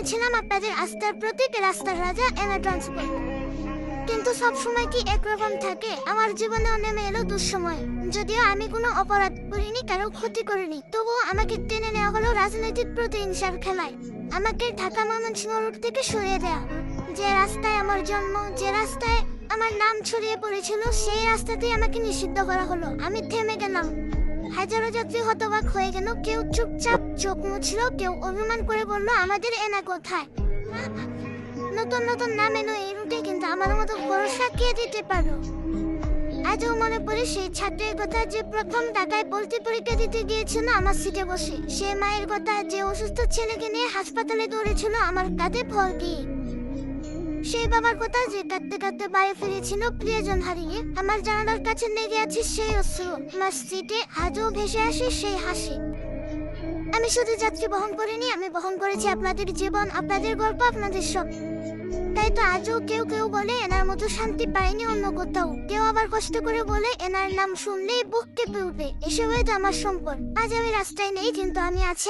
আমি ছিলাম আপনাদের আস্থার প্রতীক, রাস্তার রাজা, এনা ট্রান্সপোর্ট। কিন্তু সব সময় কি একরকম থাকে? আমার জীবনেও নেমে এলো দুঃসময়। যদিও আমি কোনো অপরাধ করিনি, কারো ক্ষতি করিনি, তবুও আমাকে টেনে নেওয়া হলো রাজনৈতিক প্রতিহিংসার খেলায়। আমাকে ঢাকা ময়মনসিংহ রোড থেকে সরিয়ে দেয়া। যে রাস্তায় আমার জন্ম, যে রাস্তায় আমার নাম ছড়িয়ে পড়েছিল, সেই রাস্তাতেই আমাকে নিষিদ্ধ করা হলো। আমি থেমে গেলাম। হাজারো যাত্রী হতবাক হয়ে গেল। কেউ চুপচাপ চোখ মুছল, কেউ অভিমান করে বলল, আমাদের এনা কোথায়? নতুন নতুন নাম এলো এই রুটে, কিন্তু আমার মতো ভরসা কে দিতে পারো? আজও মনে পড়ে সেই ছাত্রের কথা, যে প্রথম ঢাকায় ভর্তি পরীক্ষা দিতে গিয়েছিল আমার সিটে বসে। সে মায়ের কথা, যে অসুস্থ ছেলেকে নিয়ে হাসপাতালে দৌড়েছিল আমার কাঁধে ফল দিয়ে। সেই বাবার কথা, যে কাঁদতে কাঁদতে বাড়ি ফিরেছিল প্রিয়জন হারিয়ে। আমার জানালার কাছে লেগে আছে সেই অশ্রু, আমার সিটে আজও ভেসে আসে সেই হাসি। আমি শুধু যাত্রী বহন করিনি, আমি বহন করেছি আপনাদের জীবন, আপনাদের গল্প, আপনাদের সব। তাই তো আজও কেউ কেউ বলে এনার মতো শান্তি পায়নি অন্য কোথাও। কেউ আবার কষ্ট করে বলে এনার নাম শুনলেই বুক কেঁপে উঠে। এসবই তো আমার সম্পদ। আজ আমি রাস্তায় নেই, কিন্তু আমি আছি